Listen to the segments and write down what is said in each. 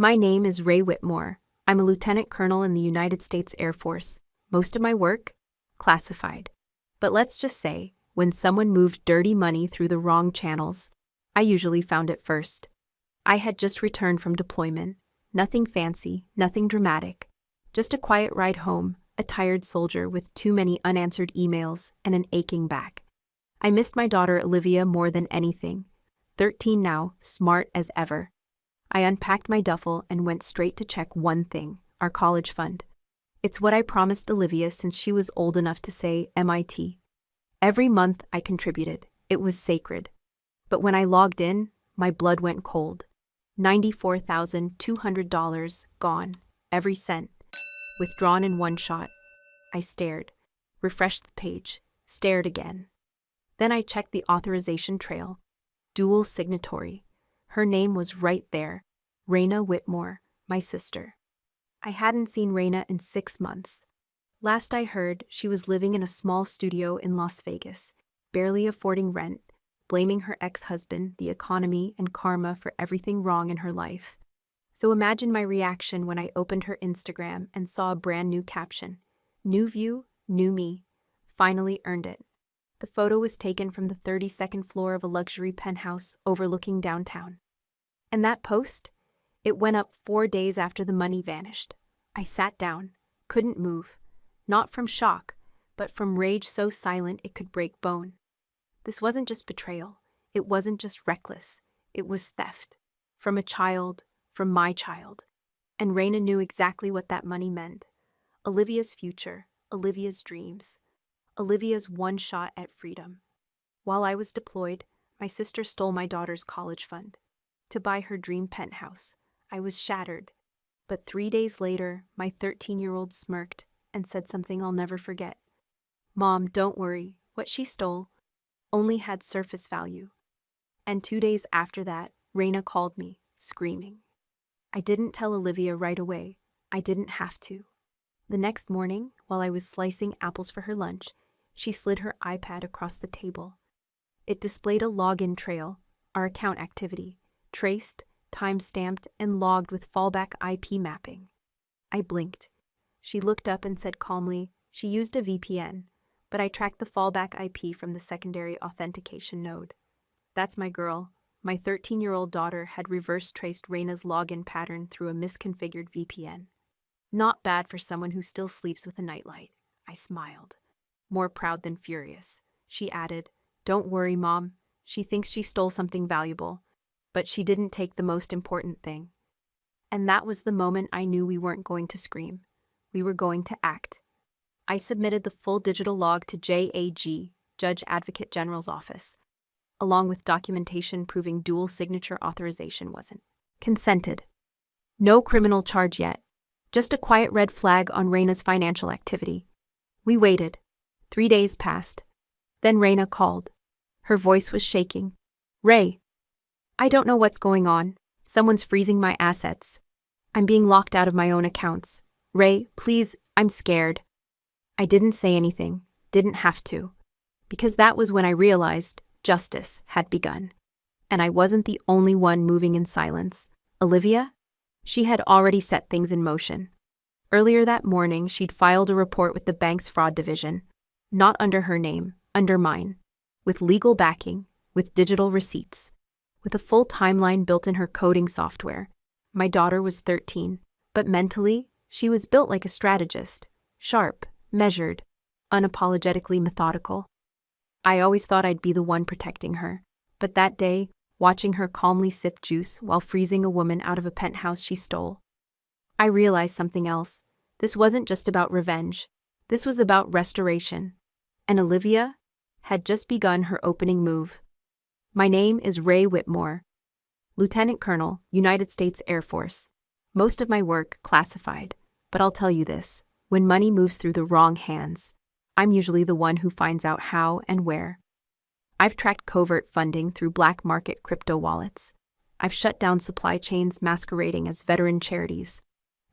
My name is Ray Whitmore. I'm a lieutenant colonel in the United States Air Force. Most of my work? Classified. But let's just say, when someone moved dirty money through the wrong channels, I usually found it first. I had just returned from deployment. Nothing fancy, nothing dramatic. Just a quiet ride home, a tired soldier with too many unanswered emails and an aching back. I missed my daughter Olivia more than anything. 13 now, smart as ever. I unpacked my duffel and went straight to check one thing, our college fund. It's what I promised Olivia since she was old enough to say MIT. Every month I contributed. It was sacred. But when I logged in, my blood went cold. $94,200 gone, every cent, withdrawn in one shot. I stared, refreshed the page, stared again. Then I checked the authorization trail. Dual signatory. Her name was right there, Raina Whitmore, my sister. I hadn't seen Raina in 6 months. Last I heard, she was living in a small studio in Las Vegas, barely affording rent, blaming her ex-husband, the economy, and karma for everything wrong in her life. So imagine my reaction when I opened her Instagram and saw a brand new caption. New view, new me. Finally earned it. The photo was taken from the 32nd floor of a luxury penthouse overlooking downtown. And that post? It went up 4 days after the money vanished. I sat down, couldn't move. Not from shock, but from rage so silent it could break bone. This wasn't just betrayal. It wasn't just reckless. It was theft. From a child, from my child. And Raina knew exactly what that money meant. Olivia's future, Olivia's dreams. Olivia's one shot at freedom. While I was deployed, my sister stole my daughter's college fund. To buy her dream penthouse. I was shattered. But 3 days later, my 13-year-old smirked and said something I'll never forget. Mom, don't worry. What she stole only had surface value. And 2 days after that, Raina called me, screaming. I didn't tell Olivia right away. I didn't have to. The next morning, while I was slicing apples for her lunch, she slid her iPad across the table. It displayed a login trail, our account activity, traced, time-stamped, and logged with fallback IP mapping. I blinked. She looked up and said calmly, she used a VPN, but I tracked the fallback IP from the secondary authentication node. That's my girl. My 13-year-old daughter had reverse-traced Raina's login pattern through a misconfigured VPN. Not bad for someone who still sleeps with a nightlight. I smiled. More proud than furious. She added, Don't worry, Mom. She thinks she stole something valuable, but she didn't take the most important thing. And that was the moment I knew we weren't going to scream. We were going to act. I submitted the full digital log to JAG, Judge Advocate General's office, along with documentation proving dual signature authorization wasn't consented. No criminal charge yet. Just a quiet red flag on Raina's financial activity. We waited. 3 days passed. Then Raina called. Her voice was shaking. Ray. I don't know what's going on. Someone's freezing my assets. I'm being locked out of my own accounts. Ray, please, I'm scared. I didn't say anything, didn't have to, because that was when I realized justice had begun. And I wasn't the only one moving in silence. Olivia? She had already set things in motion. Earlier that morning, she'd filed a report with the bank's fraud division, not under her name, under mine, with legal backing, with digital receipts, with a full timeline built in her coding software. My daughter was 13, but mentally, she was built like a strategist, sharp, measured, unapologetically methodical. I always thought I'd be the one protecting her, but that day, watching her calmly sip juice while freezing a woman out of a penthouse she stole, I realized something else. This wasn't just about revenge. This was about restoration. And Olivia had just begun her opening move. My name is Ray Whitmore, Lieutenant Colonel, United States Air Force. Most of my work classified, but I'll tell you this, when money moves through the wrong hands, I'm usually the one who finds out how and where. I've tracked covert funding through black market crypto wallets. I've shut down supply chains masquerading as veteran charities.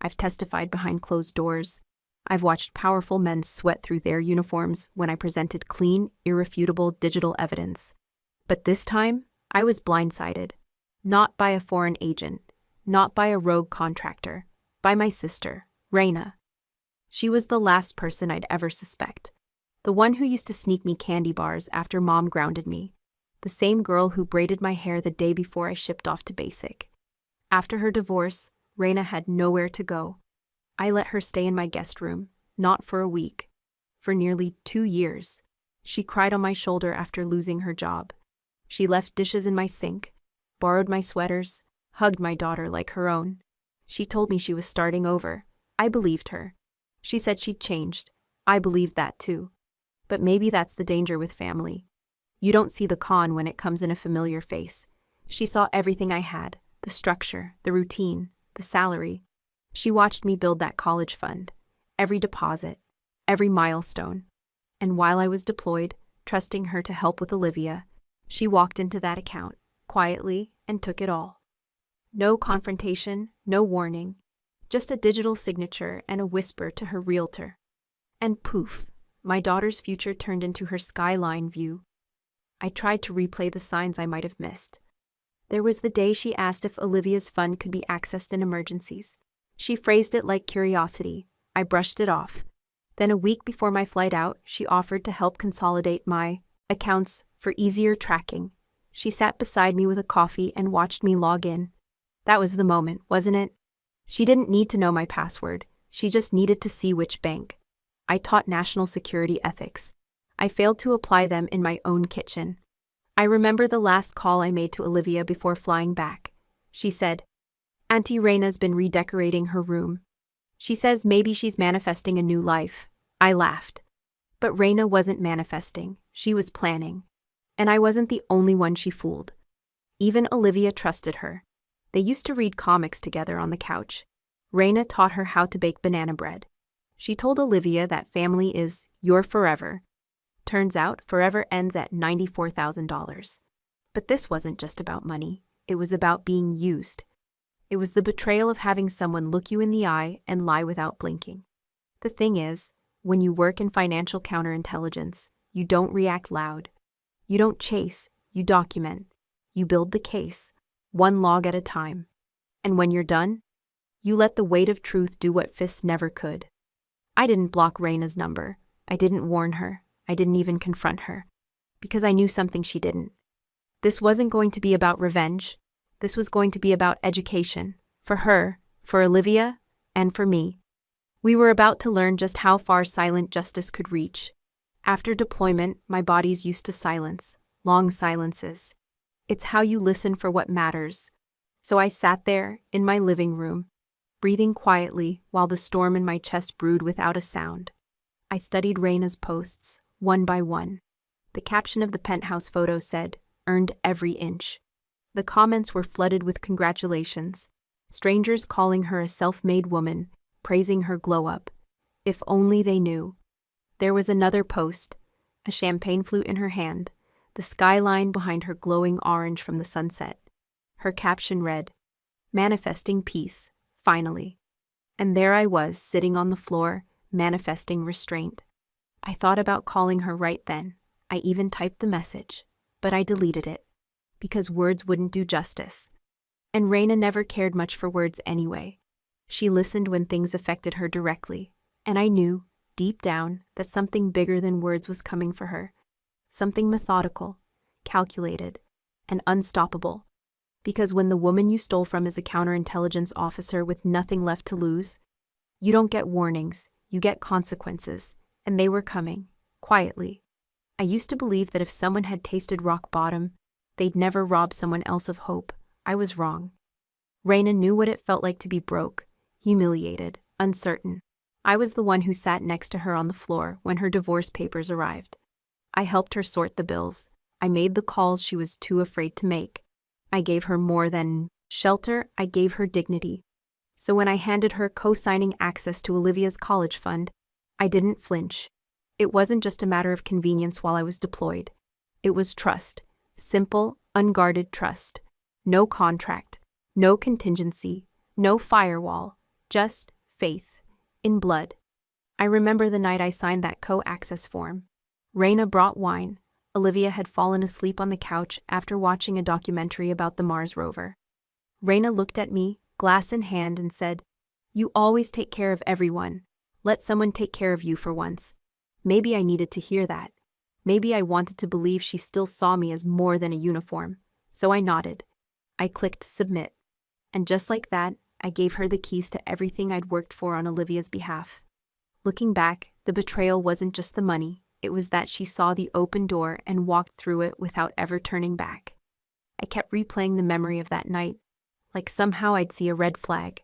I've testified behind closed doors. I've watched powerful men sweat through their uniforms when I presented clean, irrefutable digital evidence. But this time, I was blindsided. Not by a foreign agent, Not by a rogue contractor. By my sister, Raina. She was the last person I'd ever suspect. The one who used to sneak me candy bars after Mom grounded me. The same girl who braided my hair the day before I shipped off to basic. After her divorce, Raina had nowhere to go. I let her stay in my guest room, not for a week. For nearly 2 years. She cried on my shoulder after losing her job. She left dishes in my sink, borrowed my sweaters, hugged my daughter like her own. She told me she was starting over. I believed her. She said she'd changed. I believed that too. But maybe that's the danger with family. You don't see the con when it comes in a familiar face. She saw everything I had, the structure, the routine, the salary. She watched me build that college fund, every deposit, every milestone. And while I was deployed, trusting her to help with Olivia, she walked into that account, quietly, and took it all. No confrontation, no warning, just a digital signature and a whisper to her realtor. And poof, my daughter's future turned into her skyline view. I tried to replay the signs I might have missed. There was the day she asked if Olivia's fund could be accessed in emergencies. She phrased it like curiosity. I brushed it off. Then a week before my flight out, she offered to help consolidate my accounts for easier tracking. She sat beside me with a coffee and watched me log in. That was the moment, wasn't it? She didn't need to know my password. She just needed to see which bank. I taught national security ethics. I failed to apply them in my own kitchen. I remember the last call I made to Olivia before flying back. She said, "Auntie Raina's been redecorating her room. She says maybe she's manifesting a new life." I laughed. But Raina wasn't manifesting. She was planning. And I wasn't the only one she fooled. Even Olivia trusted her. They used to read comics together on the couch. Raina taught her how to bake banana bread. She told Olivia that family is your forever. Turns out, forever ends at $94,000. But this wasn't just about money. It was about being used. It was the betrayal of having someone look you in the eye and lie without blinking. The thing is, when you work in financial counterintelligence, you don't react loud. You don't chase, you document. You build the case, one log at a time. And when you're done, you let the weight of truth do what fists never could. I didn't block Raina's number. I didn't warn her. I didn't even confront her. Because I knew something she didn't. This wasn't going to be about revenge. This was going to be about education. For her, for Olivia, and for me. We were about to learn just how far silent justice could reach. After deployment, my body's used to silence, long silences. It's how you listen for what matters. So I sat there, in my living room, breathing quietly while the storm in my chest brewed without a sound. I studied Raina's posts, one by one. The caption of the Penthouse photo said, "Earned every inch." The comments were flooded with congratulations. Strangers calling her a self-made woman, praising her glow-up. If only they knew. There was another post, a champagne flute in her hand, the skyline behind her glowing orange from the sunset. Her caption read, "Manifesting peace, finally." And there I was, sitting on the floor, manifesting restraint. I thought about calling her right then. I even typed the message, but I deleted it, because words wouldn't do justice. And Raina never cared much for words anyway. She listened when things affected her directly, and I knew, deep down, that something bigger than words was coming for her. Something methodical, calculated, and unstoppable. Because when the woman you stole from is a counterintelligence officer with nothing left to lose, you don't get warnings, you get consequences, and they were coming, quietly. I used to believe that if someone had tasted rock bottom, they'd never rob someone else of hope. I was wrong. Raina knew what it felt like to be broke, humiliated, uncertain. I was the one who sat next to her on the floor when her divorce papers arrived. I helped her sort the bills. I made the calls she was too afraid to make. I gave her more than shelter, I gave her dignity. So when I handed her co-signing access to Olivia's college fund, I didn't flinch. It wasn't just a matter of convenience while I was deployed. It was trust. Simple, unguarded trust. No contract. No contingency. No firewall. Just faith. In blood. I remember the night I signed that co-access form. Raina brought wine. Olivia had fallen asleep on the couch after watching a documentary about the Mars rover. Raina looked at me, glass in hand, and said, "You always take care of everyone. Let someone take care of you for once." Maybe I needed to hear that. Maybe I wanted to believe she still saw me as more than a uniform. So I nodded. I clicked submit. And just like that, I gave her the keys to everything I'd worked for on Olivia's behalf. Looking back, the betrayal wasn't just the money, it was that she saw the open door and walked through it without ever turning back. I kept replaying the memory of that night, like somehow I'd see a red flag.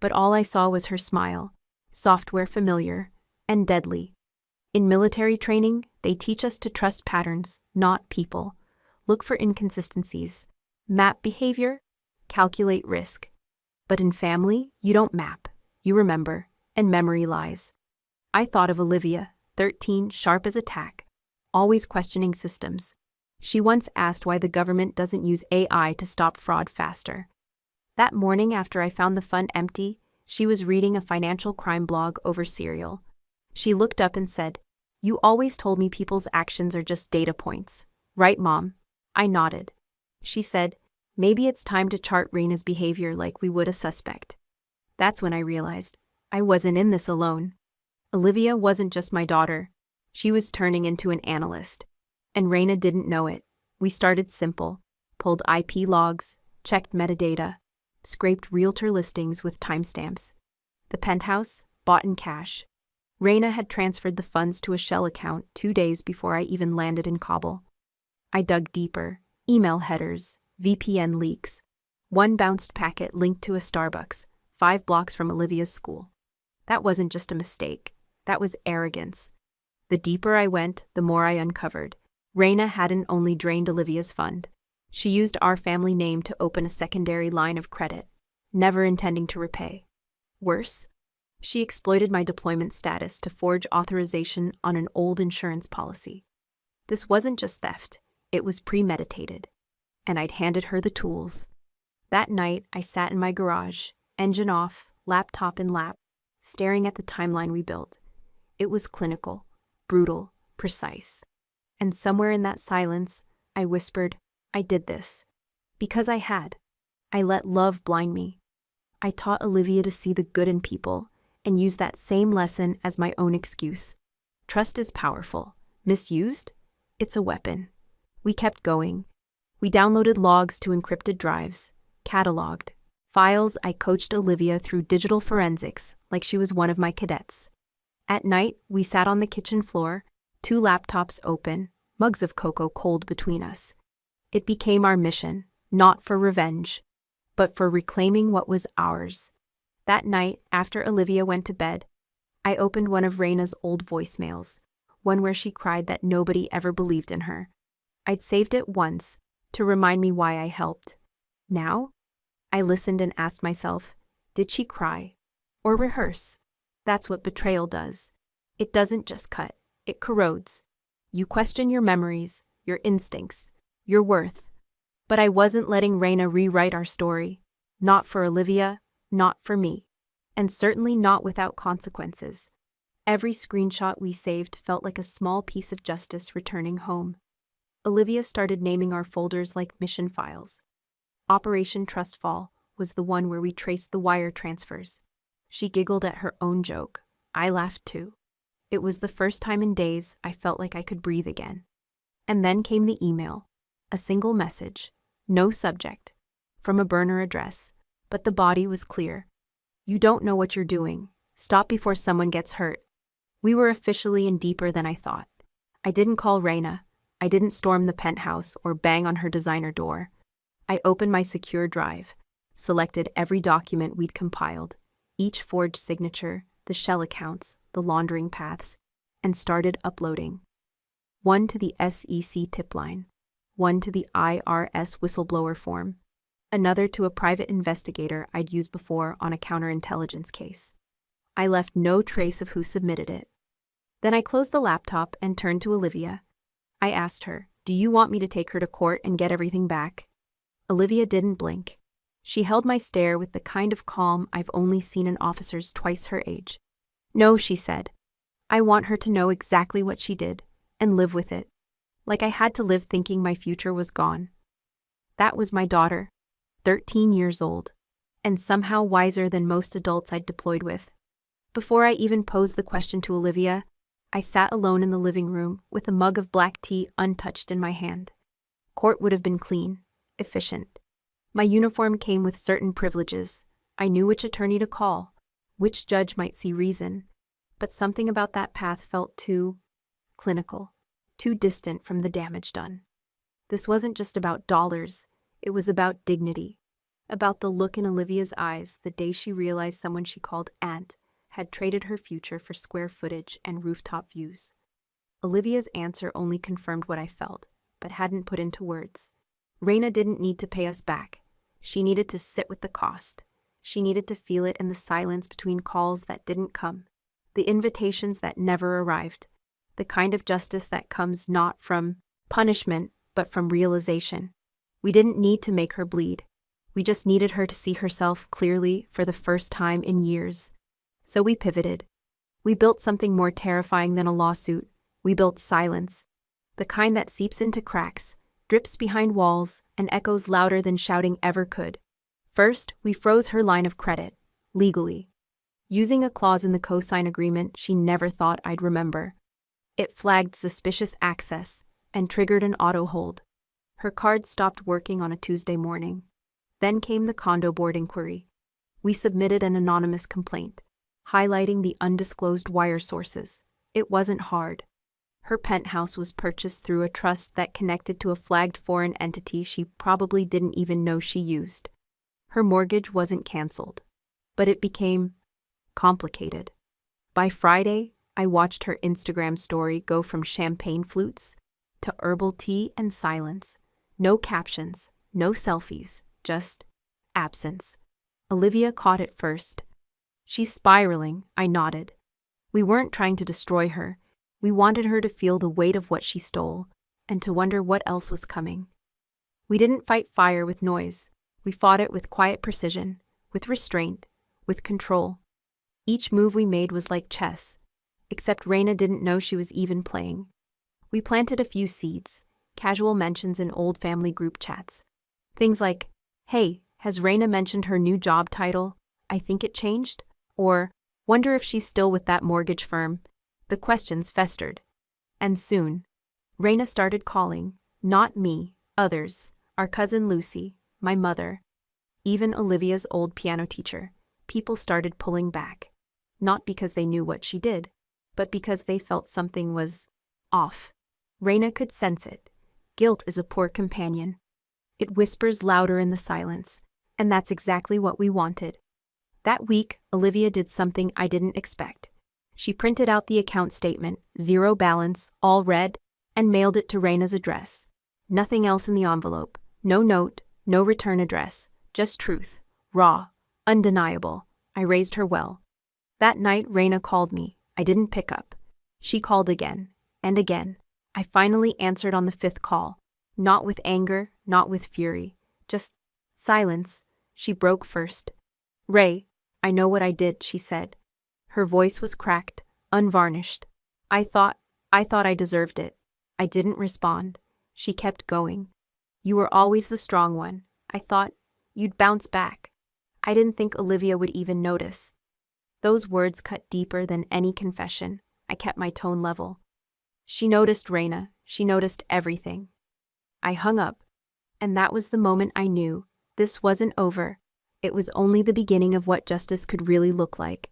But all I saw was her smile, software familiar, and deadly. In military training, they teach us to trust patterns, not people. Look for inconsistencies. Map behavior, calculate risk. But in family, you don't map, you remember, and memory lies. I thought of Olivia, 13, sharp as a tack, always questioning systems. She once asked why the government doesn't use AI to stop fraud faster. That morning after I found the fund empty, she was reading a financial crime blog over cereal. She looked up and said, "You always told me people's actions are just data points. Right, Mom?" I nodded. She said, "Maybe it's time to chart Raina's behavior like we would a suspect." That's when I realized I wasn't in this alone. Olivia wasn't just my daughter. She was turning into an analyst. And Raina didn't know it. We started simple, pulled IP logs, checked metadata, scraped realtor listings with timestamps. The Penthouse, bought in cash. Raina had transferred the funds to a shell account 2 days before I even landed in Kabul. I dug deeper, email headers, VPN leaks. One bounced packet linked to a Starbucks, 5 blocks from Olivia's school. That wasn't just a mistake. That was arrogance. The deeper I went, the more I uncovered. Raina hadn't only drained Olivia's fund. She used our family name to open a secondary line of credit, never intending to repay. Worse, she exploited my deployment status to forge authorization on an old insurance policy. This wasn't just theft, it was premeditated. And I'd handed her the tools. That night, I sat in my garage, engine off, laptop in lap, staring at the timeline we built. It was clinical, brutal, precise. And somewhere in that silence, I whispered, I did this. Because I had. I let love blind me. I taught Olivia to see the good in people and use that same lesson as my own excuse. Trust is powerful. Misused? It's a weapon. We kept going. We downloaded logs to encrypted drives, cataloged files. I coached Olivia through digital forensics like she was one of my cadets. At night, we sat on the kitchen floor, 2 laptops open, mugs of cocoa cold between us. It became our mission, not for revenge, but for reclaiming what was ours. That night, after Olivia went to bed, I opened one of Raina's old voicemails, one where she cried that nobody ever believed in her. I'd saved it once, to remind me why I helped. Now, I listened and asked myself, did she cry? Or rehearse? That's what betrayal does. It doesn't just cut, it corrodes. You question your memories, your instincts, your worth. But I wasn't letting Raina rewrite our story. Not for Olivia, not for me. And certainly not without consequences. Every screenshot we saved felt like a small piece of justice returning home. Olivia started naming our folders like mission files. Operation Trust Fall was the one where we traced the wire transfers. She giggled at her own joke. I laughed too. It was the first time in days I felt like I could breathe again. And then came the email. A single message. No subject. From a burner address. But the body was clear. You don't know what you're doing. Stop before someone gets hurt. We were officially in deeper than I thought. I didn't call Raina. I didn't storm the penthouse or bang on her designer door. I opened my secure drive, selected every document we'd compiled, each forged signature, the shell accounts, the laundering paths, and started uploading. One to the SEC tip line, one to the IRS whistleblower form, another to a private investigator I'd used before on a counterintelligence case. I left no trace of who submitted it. Then I closed the laptop and turned to Olivia. I asked her, do you want me to take her to court and get everything back? Olivia didn't blink. She held my stare with the kind of calm I've only seen in officers twice her age. No, she said. I want her to know exactly what she did, and live with it. Like I had to live thinking my future was gone. That was my daughter, 13 years old. and somehow wiser than most adults I'd deployed with. Before I even posed the question to Olivia, I sat alone in the living room with a mug of black tea untouched in my hand. Court would have been clean, efficient. My uniform came with certain privileges. I knew which attorney to call, which judge might see reason, but something about that path felt too clinical, too distant from the damage done. This wasn't just about dollars, it was about dignity, about the look in Olivia's eyes the day she realized someone she called aunt had traded her future for square footage and rooftop views. Olivia's answer only confirmed what I felt, but hadn't put into words. Raina didn't need to pay us back. She needed to sit with the cost. She needed to feel it in the silence between calls that didn't come, the invitations that never arrived, the kind of justice that comes not from punishment, but from realization. We didn't need to make her bleed. We just needed her to see herself clearly for the first time in years. So we pivoted. We built something more terrifying than a lawsuit. We built silence, the kind that seeps into cracks, drips behind walls, and echoes louder than shouting ever could. First, we froze her line of credit, legally, using a clause in the cosign agreement she never thought I'd remember. It flagged suspicious access and triggered an auto hold. Her card stopped working on a Tuesday morning. Then came the condo board inquiry. We submitted an anonymous complaint, highlighting the undisclosed wire sources. It wasn't hard. Her penthouse was purchased through a trust that connected to a flagged foreign entity she probably didn't even know she used. Her mortgage wasn't canceled, but it became complicated. By Friday, I watched her Instagram story go from champagne flutes to herbal tea and silence. No captions, no selfies, just absence. Olivia caught it first. "She's spiraling," I nodded. We weren't trying to destroy her. We wanted her to feel the weight of what she stole, and to wonder what else was coming. We didn't fight fire with noise. We fought it with quiet precision, with restraint, with control. Each move we made was like chess, except Raina didn't know she was even playing. We planted a few seeds, casual mentions in old family group chats. Things like, "Hey, has Raina mentioned her new job title? I think it changed?" Or, "Wonder if she's still with that mortgage firm?" The questions festered. And soon, Raina started calling, not me, others, our cousin Lucy, my mother, even Olivia's old piano teacher. People started pulling back, not because they knew what she did, but because they felt something was off. Raina could sense it. Guilt is a poor companion. It whispers louder in the silence, and that's exactly what we wanted. That week, Olivia did something I didn't expect. She printed out the account statement, zero balance, all red, and mailed it to Raina's address. Nothing else in the envelope. No note, no return address. Just truth. Raw. Undeniable. I raised her well. That night, Raina called me. I didn't pick up. She called again. And again. I finally answered on the fifth call. Not with anger, not with fury. Just silence. She broke first. "Ray, I know what I did," she said. Her voice was cracked, unvarnished. I thought I deserved it. I didn't respond. She kept going. "You were always the strong one. I thought you'd bounce back. I didn't think Olivia would even notice." Those words cut deeper than any confession. I kept my tone level. "She noticed, Raina. She noticed everything." I hung up, and that was the moment I knew this wasn't over. It was only the beginning of what justice could really look like.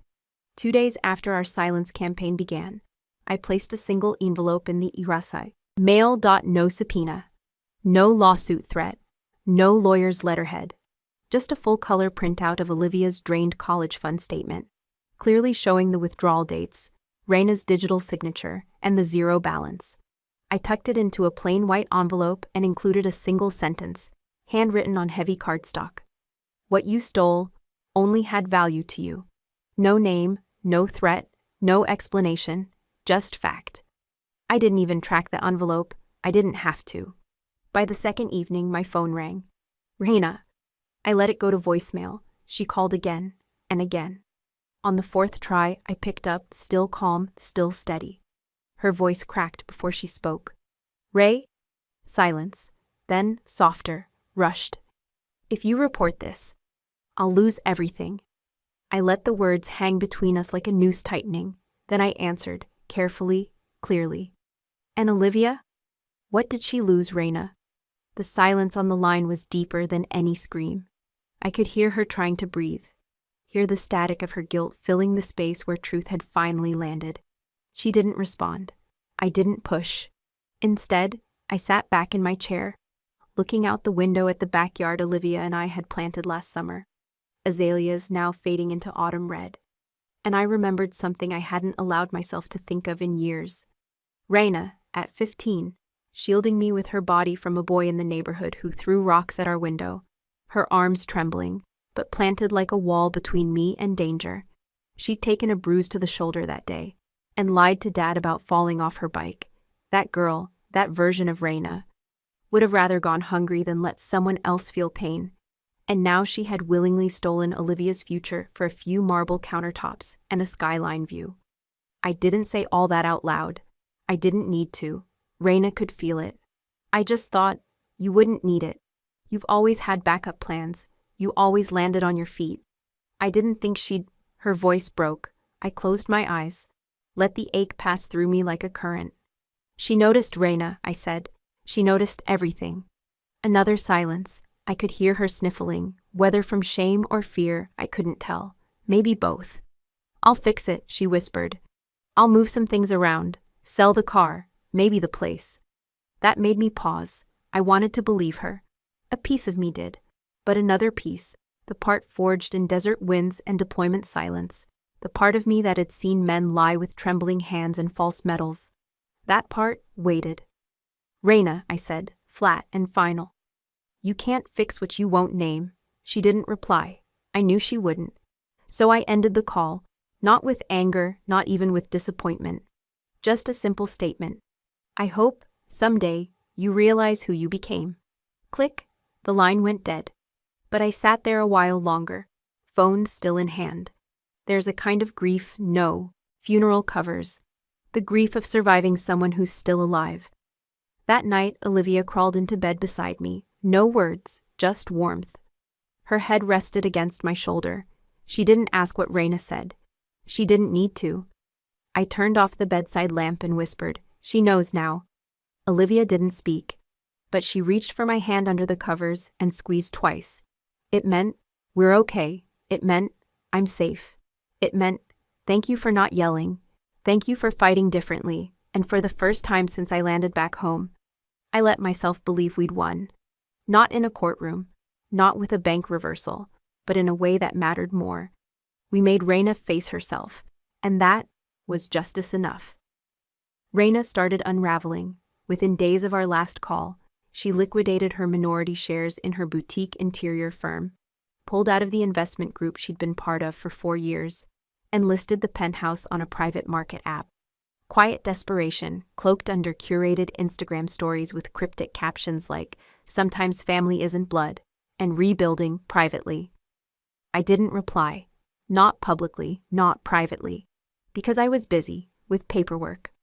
2 days after our silence campaign began, I placed a single envelope in the Irasai. Mail. No subpoena. No lawsuit threat. No lawyer's letterhead. Just a full-color printout of Olivia's drained college fund statement, clearly showing the withdrawal dates, Raina's digital signature, and the zero balance. I tucked it into a plain white envelope and included a single sentence, handwritten on heavy cardstock. "What you stole only had value to you. No name, no threat, no explanation, just fact." I didn't even track the envelope. I didn't have to. By the second evening, my phone rang. "Raina." I let it go to voicemail. She called again and again. On the fourth try, I picked up, still calm, still steady. Her voice cracked before she spoke. "Ray?" Silence. Then, softer, rushed. "If you report this, I'll lose everything. I let the words hang between us like a noose tightening. Then I answered, carefully, clearly. And Olivia? What did she lose, Raina? The silence on the line was deeper than any scream. I could hear her trying to breathe, hear the static of her guilt filling the space where truth had finally landed. She didn't respond. I didn't push. Instead, I sat back in my chair, looking out the window at the backyard Olivia and I had planted last summer, azaleas now fading into autumn red. And I remembered something I hadn't allowed myself to think of in years. Raina, at 15, shielding me with her body from a boy in the neighborhood who threw rocks at our window, her arms trembling, but planted like a wall between me and danger. She'd taken a bruise to the shoulder that day, and lied to Dad about falling off her bike. That girl, that version of Raina, would have rather gone hungry than let someone else feel pain. And now she had willingly stolen Olivia's future for a few marble countertops and a skyline view. I didn't say all that out loud. I didn't need to. Raina could feel it. I just thought, you wouldn't need it. You've always had backup plans. You always landed on your feet. I didn't think she'd... Her voice broke. I closed my eyes, let the ache pass through me like a current. She noticed, Raina, I said. She noticed everything. Another silence. I could hear her sniffling, whether from shame or fear, I couldn't tell. Maybe both. I'll fix it, she whispered. I'll move some things around, sell the car, maybe the place. That made me pause. I wanted to believe her. A piece of me did. But another piece, the part forged in desert winds and deployment silence, the part of me that had seen men lie with trembling hands and false medals, that part waited. Raina, I said, flat and final. You can't fix what you won't name. She didn't reply. I knew she wouldn't. So I ended the call, not with anger, not even with disappointment. Just a simple statement. I hope, someday, you realize who you became. Click, the line went dead. But I sat there a while longer, phone still in hand. There's a kind of grief, no, funeral covers. The grief of surviving someone who's still alive. That night, Olivia crawled into bed beside me. No words, just warmth. Her head rested against my shoulder. She didn't ask what Raina said. She didn't need to. I turned off the bedside lamp and whispered, she knows now. Olivia didn't speak, but she reached for my hand under the covers and squeezed twice. It meant, we're okay. It meant, I'm safe. It meant, thank you for not yelling. Thank you for fighting differently, and for the first time since I landed back home, I let myself believe we'd won. Not in a courtroom, not with a bank reversal, but in a way that mattered more. We made Raina face herself, and that was justice enough. Raina started unraveling. Within days of our last call, she liquidated her minority shares in her boutique interior firm, pulled out of the investment group she'd been part of for 4 years, and listed the Penthouse on a private market app. Quiet desperation, cloaked under curated Instagram stories with cryptic captions like, "Sometimes family isn't blood," and "Rebuilding privately." I didn't reply. Not publicly, not privately. Because I was busy, with paperwork.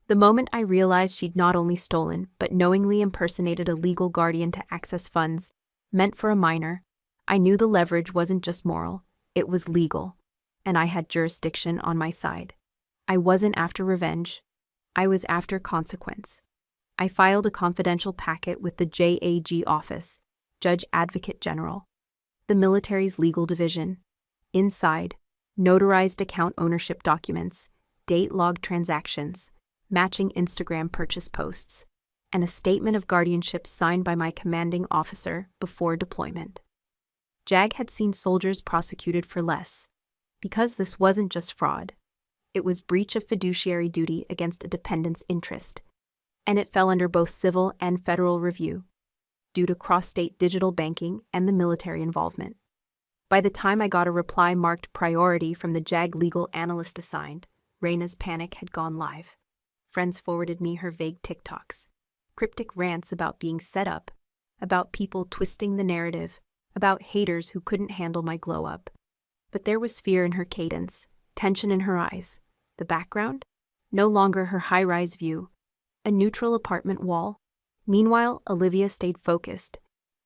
The moment I realized she'd not only stolen, but knowingly impersonated a legal guardian to access funds, meant for a minor, I knew the leverage wasn't just moral, it was legal. And I had jurisdiction on my side. I wasn't after revenge. I was after consequence. I filed a confidential packet with the JAG office, Judge Advocate General, the military's legal division. Inside, notarized account ownership documents, date-logged transactions, matching Instagram purchase posts, and a statement of guardianship signed by my commanding officer before deployment. JAG had seen soldiers prosecuted for less, because this wasn't just fraud. It was breach of fiduciary duty against a dependent's interest, and it fell under both civil and federal review, due to cross-state digital banking and the military involvement. By the time I got a reply marked priority from the JAG legal analyst assigned, Raina's panic had gone live. Friends forwarded me her vague TikToks, cryptic rants about being set up, about people twisting the narrative, about haters who couldn't handle my glow-up. But there was fear in her cadence, tension in her eyes. The background? No longer her high-rise view, a neutral apartment wall. Meanwhile, Olivia stayed focused,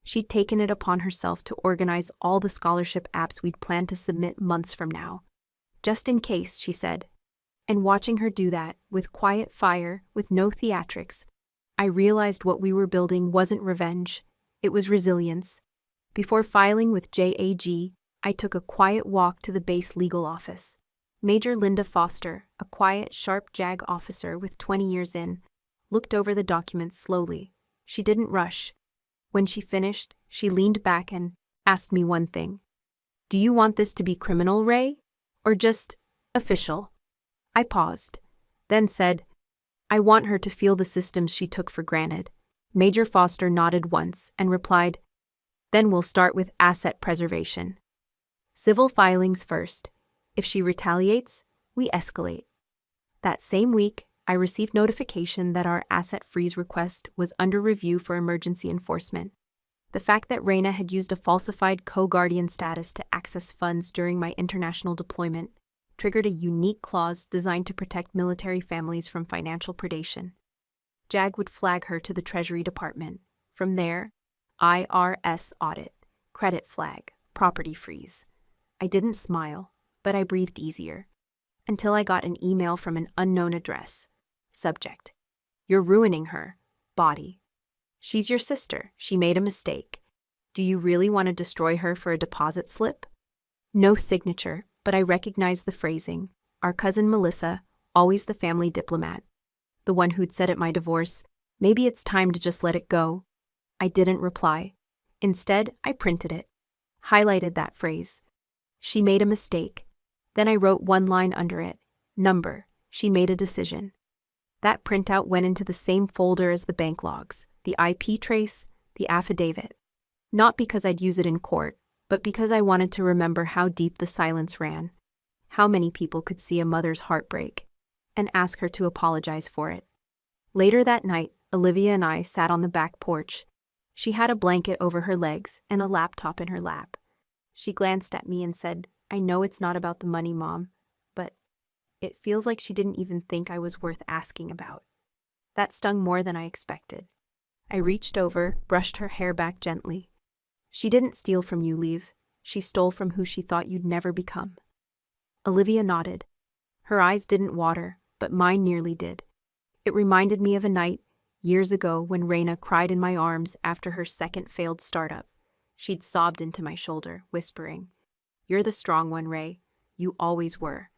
She'd taken it upon herself to organize all the scholarship apps we'd planned to submit months from now. Just in case, she said. And watching her do that, with quiet fire, with no theatrics, I realized what we were building wasn't revenge, it was resilience. Before filing with JAG, I took a quiet walk to the base legal office. Major Linda Foster, a quiet, sharp JAG officer with 20 years in, looked over the documents slowly. She didn't rush. When she finished, she leaned back and asked me one thing. Do you want this to be criminal, Ray? Or just official? I paused, then said, I want her to feel the systems she took for granted. Major Foster nodded once and replied, then we'll start with asset preservation. Civil filings first. If she retaliates, we escalate. That same week, I received notification that our asset freeze request was under review for emergency enforcement. The fact that Reina had used a falsified co-guardian status to access funds during my international deployment triggered a unique clause designed to protect military families from financial predation. JAG would flag her to the Treasury Department. From there, IRS audit, credit flag, property freeze. I didn't smile, but I breathed easier. Until I got an email from an unknown address. Subject: You're ruining her. Body: She's your sister. She made a mistake. Do you really want to destroy her for a deposit slip? No signature, but I recognized the phrasing. Our cousin Melissa, always the family diplomat. The one who'd said at my divorce, maybe it's time to just let it go. I didn't reply. Instead, I printed it. Highlighted that phrase. She made a mistake. Then I wrote one line under it. Number. She made a decision. That printout went into the same folder as the bank logs, the IP trace, the affidavit. Not because I'd use it in court, but because I wanted to remember how deep the silence ran. How many people could see a mother's heartbreak and ask her to apologize for it. Later that night, Olivia and I sat on the back porch. She had a blanket over her legs and a laptop in her lap. She glanced at me and said, I know it's not about the money, Mom, but it feels like she didn't even think I was worth asking about. That stung more than I expected. I reached over, brushed her hair back gently. She didn't steal from you, Lev. She stole from who she thought you'd never become. Olivia nodded. Her eyes didn't water, but mine nearly did. It reminded me of a night, years ago, when Reina cried in my arms after her second failed startup. She'd sobbed into my shoulder, whispering, You're the strong one, Ray. You always were.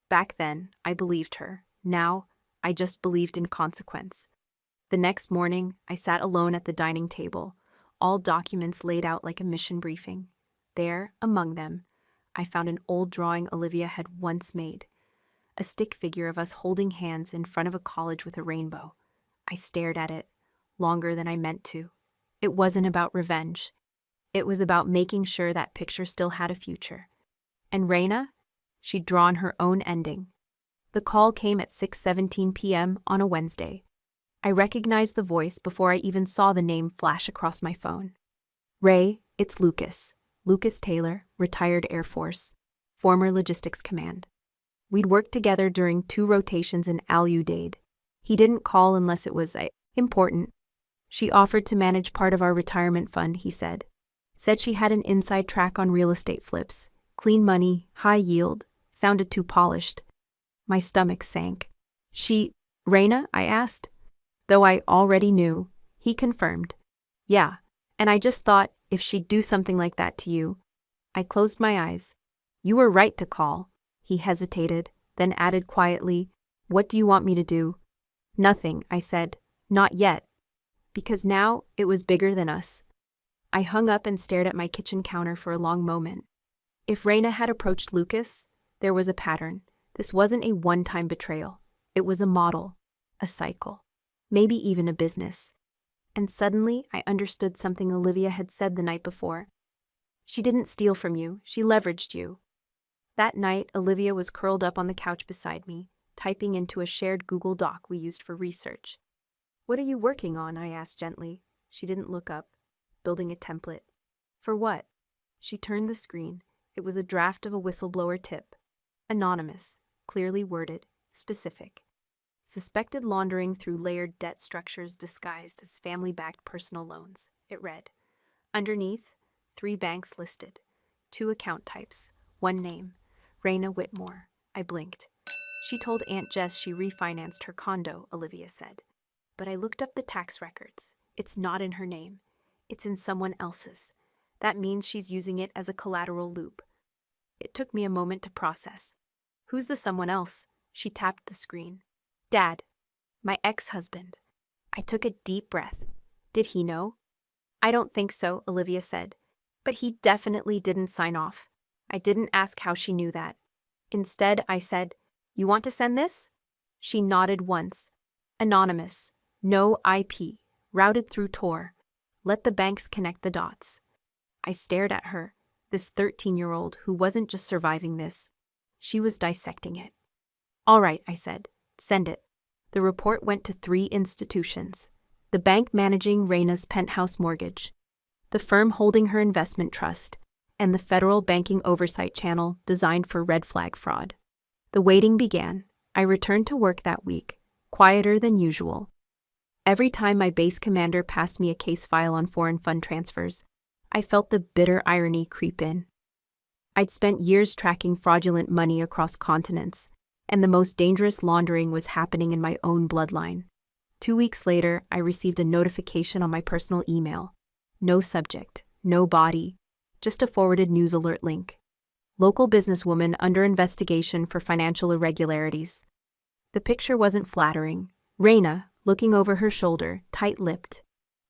Back then, I believed her. Now, I just believed in consequence. The next morning, I sat alone at the dining table, all documents laid out like a mission briefing. There, among them, I found an old drawing Olivia had once made. A stick figure of us holding hands in front of a college with a rainbow. I stared at it, longer than I meant to. It wasn't about revenge. It was about making sure that picture still had a future. And Reina? She'd drawn her own ending. The call came at 6:17 p.m. on a Wednesday. I recognized the voice before I even saw the name flash across my phone. Ray, it's Lucas. Lucas Taylor, retired Air Force, former Logistics Command. We'd worked together during 2 rotations in Al-Udeid. He didn't call unless it was important. She offered to manage part of our retirement fund, he said. Said she had an inside track on real estate flips. Clean money, high yield, sounded too polished. My stomach sank. Reina? I asked. Though I already knew, he confirmed. Yeah, and I just thought, if she'd do something like that to you. I closed my eyes. You were right to call. He hesitated, then added quietly, What do you want me to do? Nothing, I said. Not yet. Because now, it was bigger than us. I hung up and stared at my kitchen counter for a long moment. If Reina had approached Lucas, there was a pattern. This wasn't a one-time betrayal. It was a model, a cycle, maybe even a business. And suddenly, I understood something Olivia had said the night before. She didn't steal from you, she leveraged you. That night, Olivia was curled up on the couch beside me, typing into a shared Google Doc we used for research. What are you working on? I asked gently. She didn't look up. Building a template. For what? She turned the screen. It was a draft of a whistleblower tip. Anonymous, clearly worded, specific. Suspected laundering through layered debt structures disguised as family-backed personal loans. It read, Underneath, 3 banks listed, 2 account types, 1 name, Raina Whitmore. I blinked. She told Aunt Jess she refinanced her condo, Olivia said. But I looked up the tax records. It's not in her name. It's in someone else's. That means she's using it as a collateral loop. It took me a moment to process. Who's the someone else? She tapped the screen. Dad. My ex-husband. I took a deep breath. Did he know? I don't think so, Olivia said. But he definitely didn't sign off. I didn't ask how she knew that. Instead, I said, "You want to send this?" She nodded once. Anonymous. No IP. Routed through Tor. Let the banks connect the dots. I stared at her, this 13-year-old who wasn't just surviving this. She was dissecting it. All right, I said. Send it. The report went to 3 institutions. The bank managing Raina's penthouse mortgage, the firm holding her investment trust, and the federal banking oversight channel designed for red flag fraud. The waiting began. I returned to work that week, quieter than usual. Every time my base commander passed me a case file on foreign fund transfers, I felt the bitter irony creep in. I'd spent years tracking fraudulent money across continents, and the most dangerous laundering was happening in my own bloodline. 2 weeks later, I received a notification on my personal email. No subject, no body, just a forwarded news alert link. Local businesswoman under investigation for financial irregularities. The picture wasn't flattering. Raina, looking over her shoulder, tight-lipped.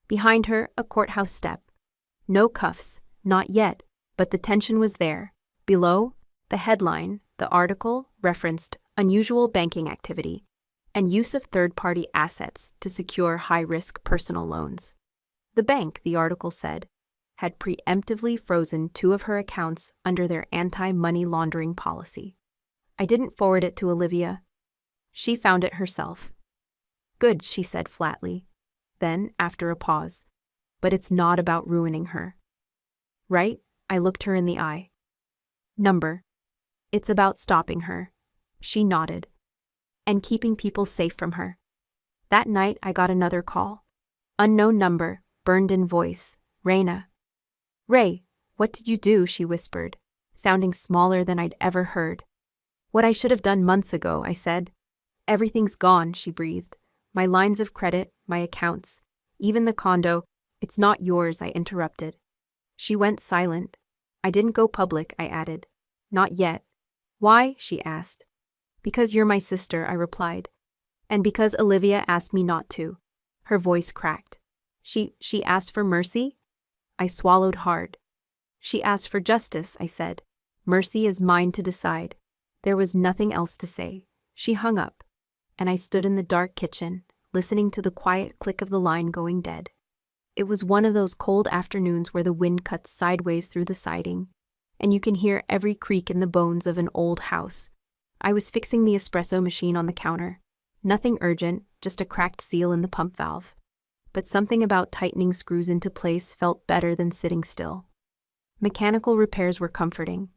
Behind her, a courthouse step. No cuffs, not yet, but the tension was there. Below, the headline, the article, referenced unusual banking activity and use of third-party assets to secure high-risk personal loans. The bank, the article said, had preemptively frozen 2 of her accounts under their anti-money laundering policy. I didn't forward it to Olivia. She found it herself. Good, she said flatly. Then, after a pause, but it's not about ruining her. Right? I looked her in the eye. Number. It's about stopping her. She nodded. And keeping people safe from her. That night, I got another call. Unknown number, burned-in voice. Raina. Ray, what did you do? She whispered, sounding smaller than I'd ever heard. What I should have done months ago, I said. Everything's gone, she breathed. My lines of credit, my accounts, even the condo. It's not yours, I interrupted. She went silent. I didn't go public, I added. Not yet. Why? She asked. Because you're my sister, I replied. And because Olivia asked me not to. Her voice cracked. She asked for mercy? I swallowed hard. She asked for justice, I said. Mercy is mine to decide. There was nothing else to say. She hung up, and I stood in the dark kitchen, listening to the quiet click of the line going dead. It was one of those cold afternoons where the wind cuts sideways through the siding, and you can hear every creak in the bones of an old house. I was fixing the espresso machine on the counter. Nothing urgent, just a cracked seal in the pump valve. But something about tightening screws into place felt better than sitting still. Mechanical repairs were comforting.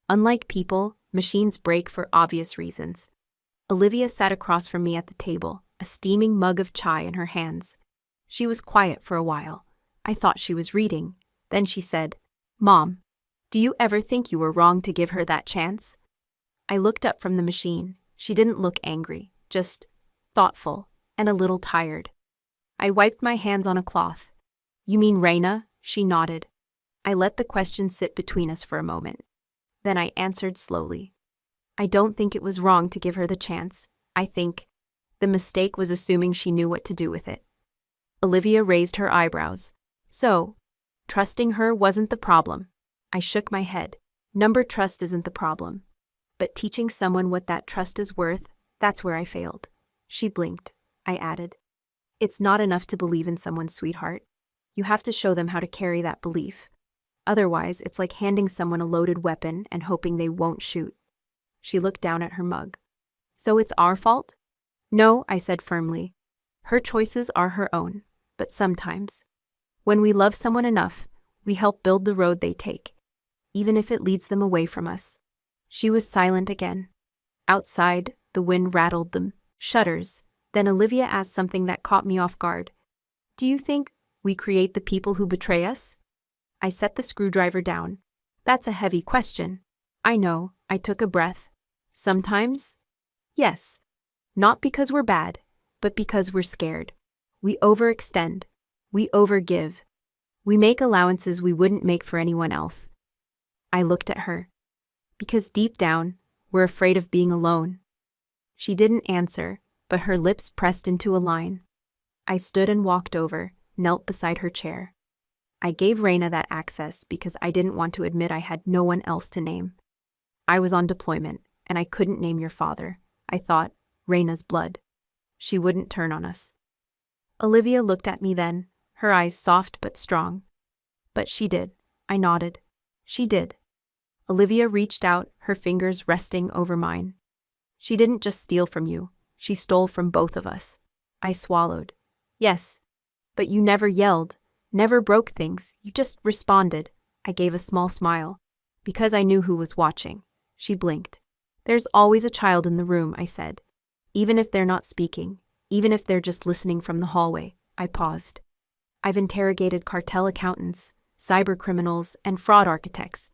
Unlike people, machines break for obvious reasons. Olivia sat across from me at the table, a steaming mug of chai in her hands. She was quiet for a while. I thought she was reading. Then she said, Mom, do you ever think you were wrong to give her that chance? I looked up from the machine. She didn't look angry, just thoughtful and a little tired. I wiped my hands on a cloth. You mean Raina? She nodded. I let the question sit between us for a moment. Then I answered slowly. I don't think it was wrong to give her the chance. I think the mistake was assuming she knew what to do with it. Olivia raised her eyebrows. So, trusting her wasn't the problem. I shook my head. Number trust isn't the problem. But teaching someone what that trust is worth, that's where I failed. She blinked. I added. It's not enough to believe in someone's sweetheart. You have to show them how to carry that belief. Otherwise, it's like handing someone a loaded weapon and hoping they won't shoot. She looked down at her mug. So it's our fault? No, I said firmly. Her choices are her own, but sometimes, when we love someone enough, we help build the road they take, even if it leads them away from us. She was silent again. Outside, the wind rattled the shutters. Then Olivia asked something that caught me off guard. Do you think we create the people who betray us? I set the screwdriver down. That's a heavy question. I know, I took a breath. Sometimes? Yes. Not because we're bad, but because we're scared. We overextend. We overgive. We make allowances we wouldn't make for anyone else. I looked at her. Because deep down, we're afraid of being alone. She didn't answer, but her lips pressed into a line. I stood and walked over, knelt beside her chair. I gave Raina that access because I didn't want to admit I had no one else to name. I was on deployment, and I couldn't name your father. I thought, Raina's blood. She wouldn't turn on us. Olivia looked at me then, her eyes soft but strong. But she did. I nodded. She did. Olivia reached out, her fingers resting over mine. She didn't just steal from you. She stole from both of us. I swallowed. Yes. But you never yelled, never broke things. You just responded. I gave a small smile. Because I knew who was watching. She blinked. There's always a child in the room, I said. Even if they're not speaking, even if they're just listening from the hallway. I paused. I've interrogated cartel accountants, cyber criminals, and fraud architects.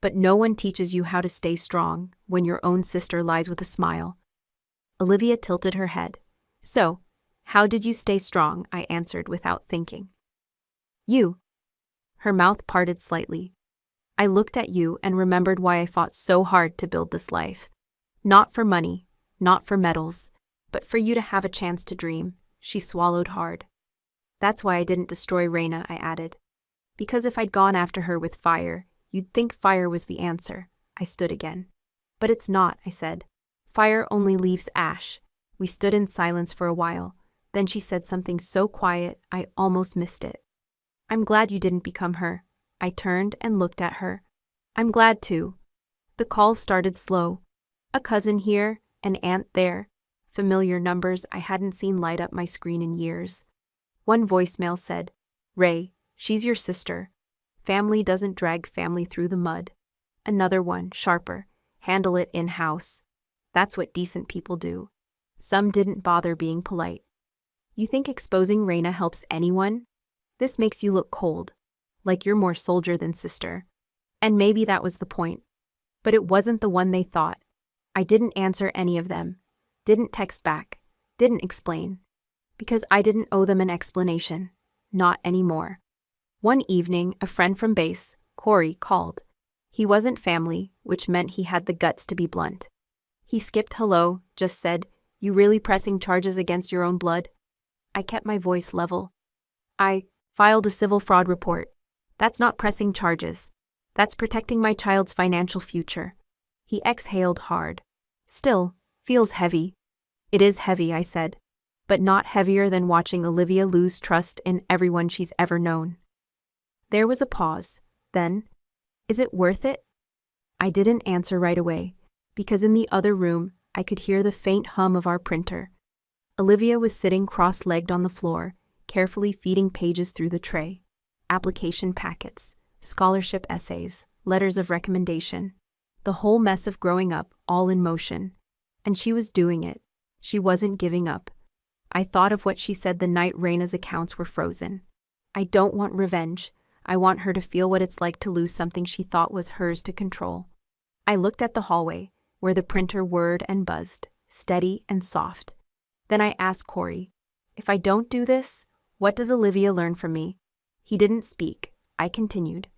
But no one teaches you how to stay strong when your own sister lies with a smile. Olivia tilted her head. So, how did you stay strong? I answered without thinking. You. Her mouth parted slightly. I looked at you and remembered why I fought so hard to build this life. Not for money, not for medals, but for you to have a chance to dream. She swallowed hard. That's why I didn't destroy Raina, I added. Because if I'd gone after her with fire, you'd think fire was the answer. I stood again. But it's not, I said. Fire only leaves ash. We stood in silence for a while. Then she said something so quiet, I almost missed it. I'm glad you didn't become her. I turned and looked at her. I'm glad too. The calls started slow. A cousin here, an aunt there. Familiar numbers I hadn't seen light up my screen in years. One voicemail said, Ray, she's your sister. Family doesn't drag family through the mud. Another one, sharper, handle it in-house. That's what decent people do. Some didn't bother being polite. You think exposing Raina helps anyone? This makes you look cold, like you're more soldier than sister. And maybe that was the point. But it wasn't the one they thought. I didn't answer any of them, didn't text back, didn't explain. Because I didn't owe them an explanation. Not anymore. One evening, a friend from base, Corey, called. He wasn't family, which meant he had the guts to be blunt. He skipped hello, just said, You really pressing charges against your own blood? I kept my voice level. I filed a civil fraud report. That's not pressing charges. That's protecting my child's financial future. He exhaled hard. Still, feels heavy. It is heavy, I said. But not heavier than watching Olivia lose trust in everyone she's ever known. There was a pause. Then, is it worth it? I didn't answer right away, because in the other room, I could hear the faint hum of our printer. Olivia was sitting cross-legged on the floor, carefully feeding pages through the tray. Application packets, scholarship essays, letters of recommendation. The whole mess of growing up, all in motion. And she was doing it. She wasn't giving up. I thought of what she said the night Raina's accounts were frozen. I don't want revenge. I want her to feel what it's like to lose something she thought was hers to control. I looked at the hallway, where the printer whirred and buzzed, steady and soft. Then I asked Corey, if I don't do this, what does Olivia learn from me? He didn't speak. I continued.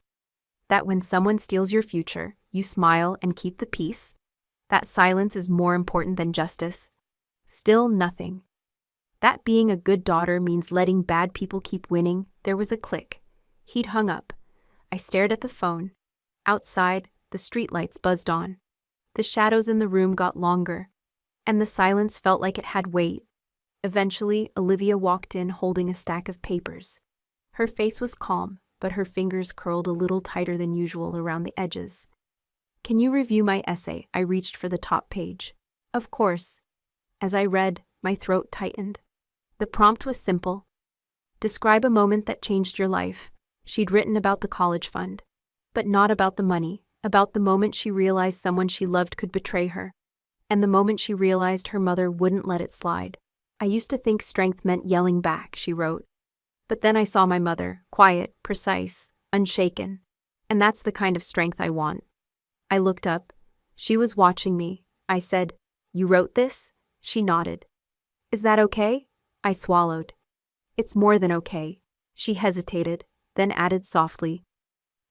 That when someone steals your future, you smile and keep the peace. That silence is more important than justice. Still nothing. That being a good daughter means letting bad people keep winning. There was a click. He'd hung up. I stared at the phone. Outside, the streetlights buzzed on. The shadows in the room got longer, and the silence felt like it had weight. Eventually, Olivia walked in holding a stack of papers. Her face was calm, but her fingers curled a little tighter than usual around the edges. Can you review my essay? I reached for the top page. Of course. As I read, my throat tightened. The prompt was simple. Describe a moment that changed your life. She'd written about the college fund. But not about the money, about the moment she realized someone she loved could betray her. And the moment she realized her mother wouldn't let it slide. I used to think strength meant yelling back, she wrote. But then I saw my mother, quiet, precise, unshaken. And that's the kind of strength I want. I looked up. She was watching me. I said, "You wrote this?" She nodded. "Is that okay?" I swallowed. "It's more than okay." She hesitated, then added softly,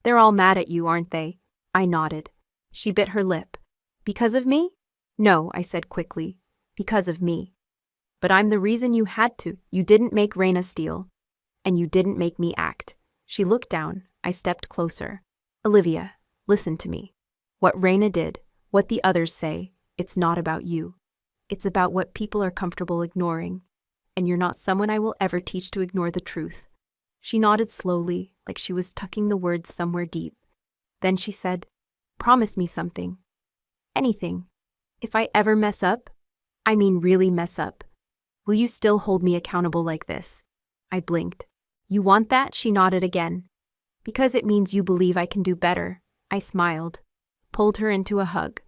"They're all mad at you, aren't they?" I nodded. She bit her lip. "Because of me?" "No," I said quickly. "Because of me. But I'm the reason you had to. You didn't make Raina steal. And you didn't make me act." She looked down. I stepped closer. "Olivia, listen to me. What Raina did, what the others say, it's not about you. It's about what people are comfortable ignoring. And you're not someone I will ever teach to ignore the truth." She nodded slowly, like she was tucking the words somewhere deep. Then she said, "Promise me something. Anything. If I ever mess up, I mean really mess up, will you still hold me accountable like this?" I blinked. "You want that?" She nodded again. "Because it means you believe I can do better." I smiled, pulled her into a hug.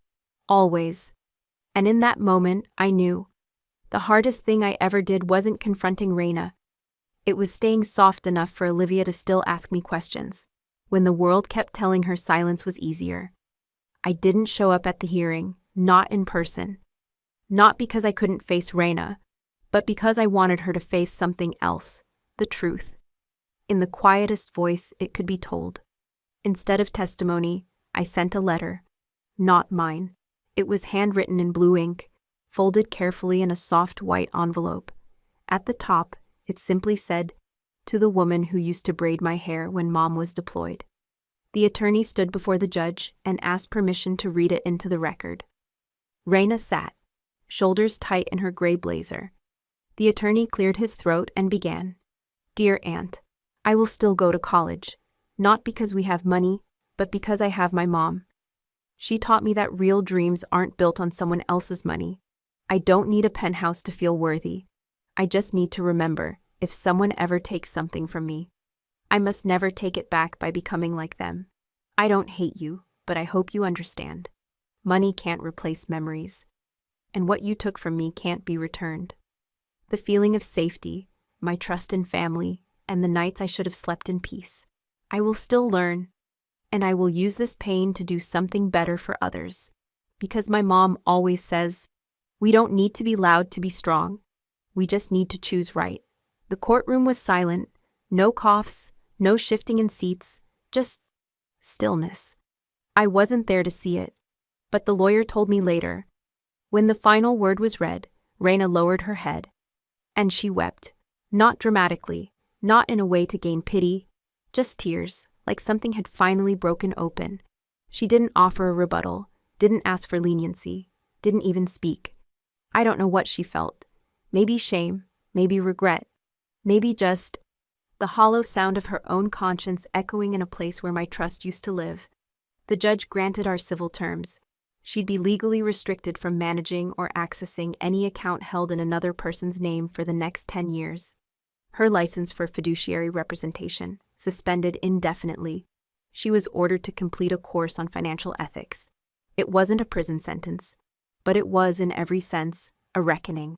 "Always." And in that moment, I knew. The hardest thing I ever did wasn't confronting Raina. It was staying soft enough for Olivia to still ask me questions, when the world kept telling her silence was easier. I didn't show up at the hearing, not in person. Not because I couldn't face Raina, but because I wanted her to face something else, the truth. In the quietest voice it could be told. Instead of testimony, I sent a letter. Not mine. It was handwritten in blue ink, folded carefully in a soft white envelope. At the top, it simply said, "To the woman who used to braid my hair when Mom was deployed." The attorney stood before the judge and asked permission to read it into the record. Raina sat, shoulders tight in her gray blazer. The attorney cleared his throat and began. "Dear Aunt, I will still go to college, not because we have money, but because I have my mom. She taught me that real dreams aren't built on someone else's money. I don't need a penthouse to feel worthy. I just need to remember, if someone ever takes something from me, I must never take it back by becoming like them. I don't hate you, but I hope you understand. Money can't replace memories. And what you took from me can't be returned. The feeling of safety, my trust in family, and the nights I should have slept in peace. I will still learn, and I will use this pain to do something better for others. Because my mom always says, we don't need to be loud to be strong. We just need to choose right." The courtroom was silent. No coughs, no shifting in seats, just stillness. I wasn't there to see it, but the lawyer told me later. When the final word was read, Raina lowered her head. And she wept. Not dramatically, not in a way to gain pity, just tears, like something had finally broken open. She didn't offer a rebuttal, didn't ask for leniency, didn't even speak. I don't know what she felt. Maybe shame, maybe regret, maybe just the hollow sound of her own conscience echoing in a place where my trust used to live. The judge granted our civil terms. She'd be legally restricted from managing or accessing any account held in another person's name for the next 10 years. Her license for fiduciary representation, suspended indefinitely. She was ordered to complete a course on financial ethics. It wasn't a prison sentence, but it was, in every sense, a reckoning.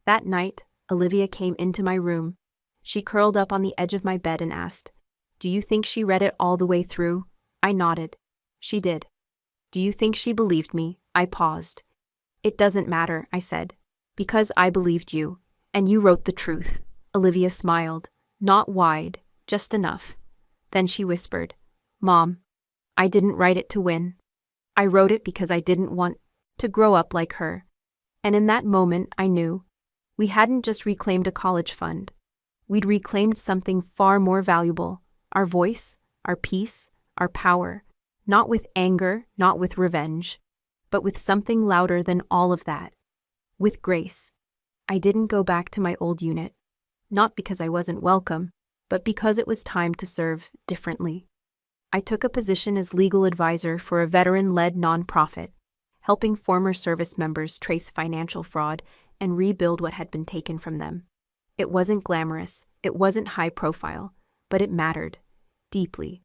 That night, Olivia came into my room. She curled up on the edge of my bed and asked, "Do you think she read it all the way through?" I nodded. She did. "Do you think she believed me?" I paused. "It doesn't matter," I said, "because I believed you, and you wrote the truth." Olivia smiled, not wide, just enough. Then she whispered, "Mom, I didn't write it to win. I wrote it because I didn't want to grow up like her." And in that moment, I knew. We hadn't just reclaimed a college fund. We'd reclaimed something far more valuable, our voice, our peace, our power, not with anger, not with revenge, but with something louder than all of that. With grace. I didn't go back to my old unit, not because I wasn't welcome, but because it was time to serve differently. I took a position as legal advisor for a veteran-led nonprofit, helping former service members trace financial fraud and rebuild what had been taken from them. It wasn't glamorous, it wasn't high profile, but it mattered, deeply.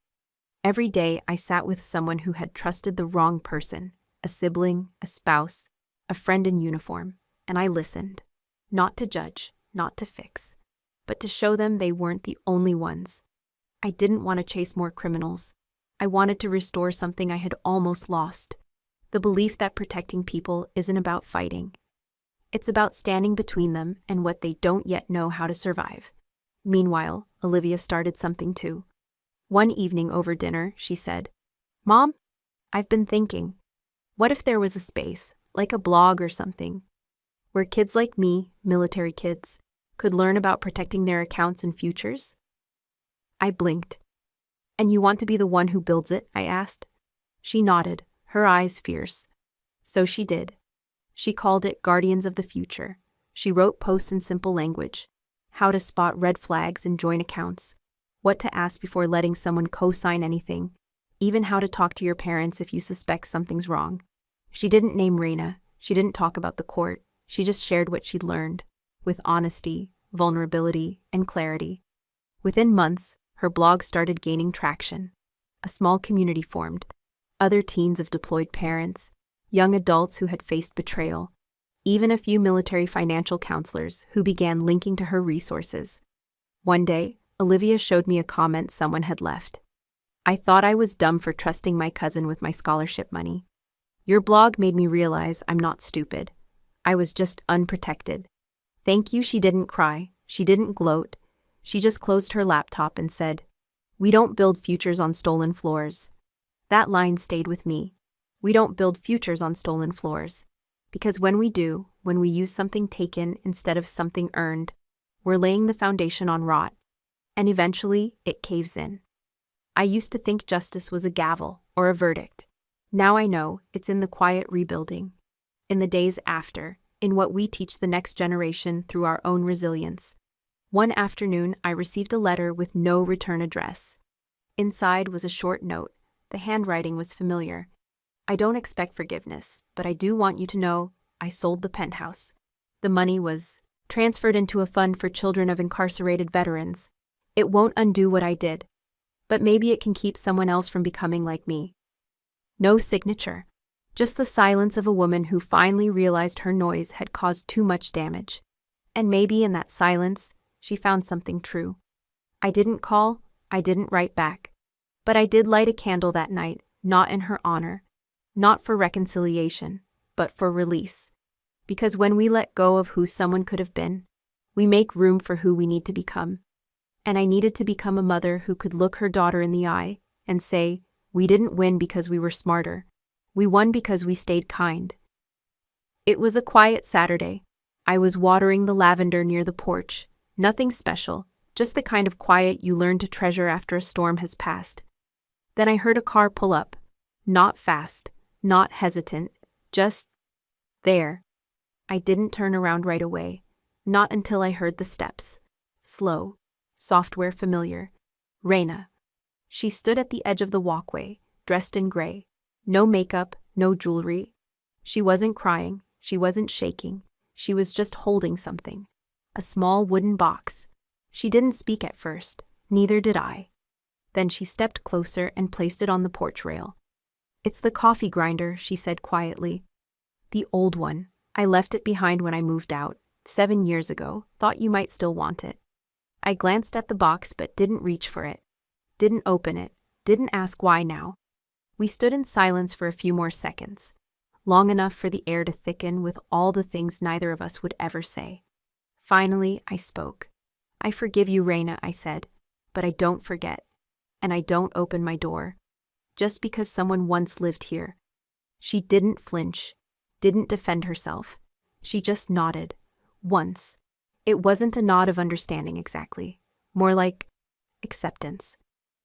Every day I sat with someone who had trusted the wrong person, a sibling, a spouse, a friend in uniform, and I listened. Not to judge, not to fix, but to show them they weren't the only ones. I didn't want to chase more criminals. I wanted to restore something I had almost lost. The belief that protecting people isn't about fighting. It's about standing between them and what they don't yet know how to survive. Meanwhile, Olivia started something too. One evening over dinner, she said, "Mom, I've been thinking, what if there was a space, like a blog or something, where kids like me, military kids, could learn about protecting their accounts and futures?" I blinked. "And you want to be the one who builds it?" I asked. She nodded, her eyes fierce. So she did. She called it Guardians of the Future. She wrote posts in simple language. How to spot red flags in joint accounts. What to ask before letting someone co-sign anything. Even how to talk to your parents if you suspect something's wrong. She didn't name Raina. She didn't talk about the court. She just shared what she'd learned. With honesty, vulnerability, and clarity. Within months, her blog started gaining traction. A small community formed. Other teens of deployed parents. Young adults who had faced betrayal. Even a few military financial counselors who began linking to her resources. One day, Olivia showed me a comment someone had left. "I thought I was dumb for trusting my cousin with my scholarship money. Your blog made me realize I'm not stupid. I was just unprotected." Thank you. She didn't cry. She didn't gloat. She just closed her laptop and said, "We don't build futures on stolen floors." That line stayed with me. We don't build futures on stolen floors. Because when we do, when we use something taken instead of something earned, we're laying the foundation on rot. And eventually, it caves in. I used to think justice was a gavel or a verdict. Now I know it's in the quiet rebuilding. In the days after, in what we teach the next generation through our own resilience. One afternoon, I received a letter with no return address. Inside was a short note. The handwriting was familiar. "I don't expect forgiveness, but I do want you to know I sold the penthouse. The money was transferred into a fund for children of incarcerated veterans. It won't undo what I did, but maybe it can keep someone else from becoming like me." No signature. Just the silence of a woman who finally realized her noise had caused too much damage. And maybe in that silence, she found something true. I didn't call, I didn't write back. But I did light a candle that night, not in her honor. Not for reconciliation, but for release. Because when we let go of who someone could have been, we make room for who we need to become. And I needed to become a mother who could look her daughter in the eye and say, "We didn't win because we were smarter. We won because we stayed kind." It was a quiet Saturday. I was watering the lavender near the porch. Nothing special, just the kind of quiet you learn to treasure after a storm has passed. Then I heard a car pull up. Not fast, not hesitant, just there. I didn't turn around right away. Not until I heard the steps. Slow, software familiar. Raina. She stood at the edge of the walkway, dressed in gray. No makeup, no jewelry. She wasn't crying, she wasn't shaking. She was just holding something. A small wooden box. She didn't speak at first, neither did I. Then she stepped closer and placed it on the porch rail. "It's the coffee grinder," she said quietly. "The old one. I left it behind when I moved out, 7 years ago, thought you might still want it." I glanced at the box but didn't reach for it. Didn't open it, didn't ask why now. We stood in silence for a few more seconds, long enough for the air to thicken with all the things neither of us would ever say. Finally, I spoke. "I forgive you, Raina," I said, "but I don't forget. And I don't open my door. Just because someone once lived here." She didn't flinch, didn't defend herself. She just nodded. Once. It wasn't a nod of understanding exactly. More like acceptance.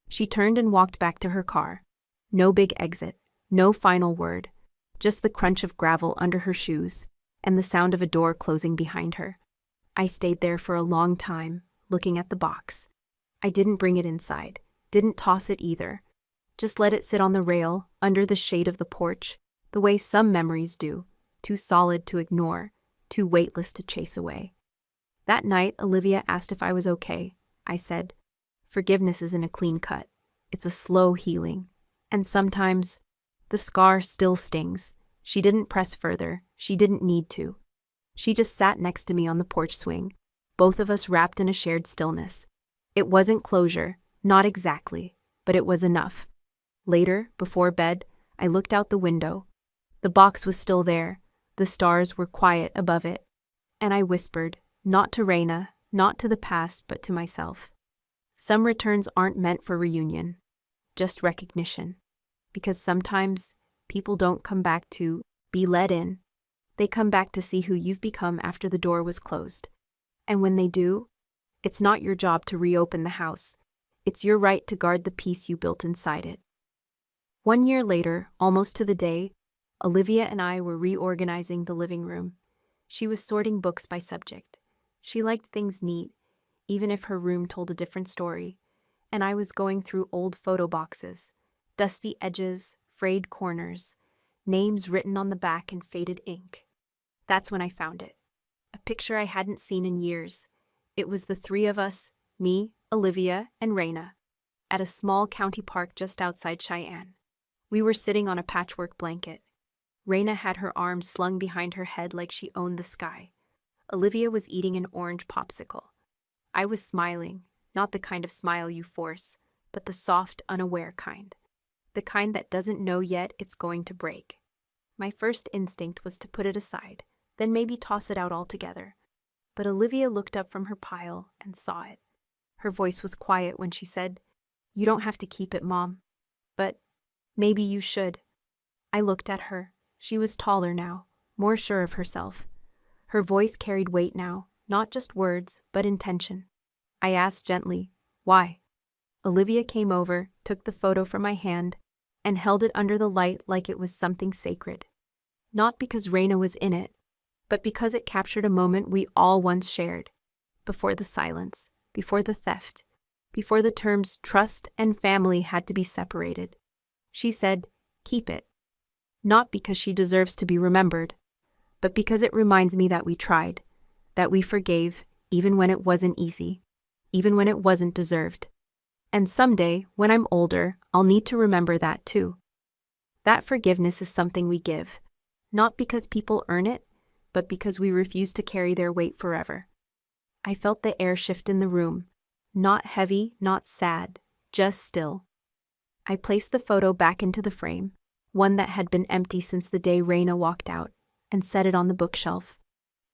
She turned and walked back to her car. No big exit, no final word. Just the crunch of gravel under her shoes and the sound of a door closing behind her. I stayed there for a long time, looking at the box. I didn't bring it inside, didn't toss it either. Just let it sit on the rail, under the shade of the porch, the way some memories do, too solid to ignore, too weightless to chase away. That night, Olivia asked if I was okay. I said, "Forgiveness isn't a clean cut. It's a slow healing. And sometimes, the scar still stings." She didn't press further. She didn't need to. She just sat next to me on the porch swing, both of us wrapped in a shared stillness. It wasn't closure, Not exactly, but it was enough. Later, before bed, I looked out the window. The box was still there. The stars were quiet above it. And I whispered, not to Raina, not to the past, but to myself. Some returns aren't meant for reunion, just recognition. Because sometimes people don't come back to be let in. They come back to see who you've become after the door was closed. And when they do, it's not your job to reopen the house. It's your right to guard the peace you built inside it. 1 year later, almost to the day, Olivia and I were reorganizing the living room. She was sorting books by subject. She liked things neat, even if her room told a different story. And I was going through old photo boxes, dusty edges, frayed corners, names written on the back in faded ink. That's when I found it. A picture I hadn't seen in years. It was the three of us, me, Olivia, and Raina, at a small county park just outside Cheyenne. We were sitting on a patchwork blanket. Raina had her arms slung behind her head like she owned the sky. Olivia was eating an orange popsicle. I was smiling, not the kind of smile you force, but the soft, unaware kind. The kind that doesn't know yet it's going to break. My first instinct was to put it aside, then maybe toss it out altogether. But Olivia looked up from her pile and saw it. Her voice was quiet when she said, "You don't have to keep it, Mom. But maybe you should." I looked at her. She was taller now, more sure of herself. Her voice carried weight now, not just words, but intention. I asked gently, "Why?" Olivia came over, took the photo from my hand, and held it under the light like it was something sacred. Not because Raina was in it, but because it captured a moment we all once shared. Before the silence, before the theft, before the terms trust and family had to be separated. She said, "Keep it." Not because she deserves to be remembered, but because it reminds me that we tried, that we forgave, even when it wasn't easy, even when it wasn't deserved. And someday, when I'm older, I'll need to remember that too. That forgiveness is something we give, not because people earn it, but because we refuse to carry their weight forever. I felt the air shift in the room, not heavy, not sad, just still. I placed the photo back into the frame, one that had been empty since the day Raina walked out, and set it on the bookshelf.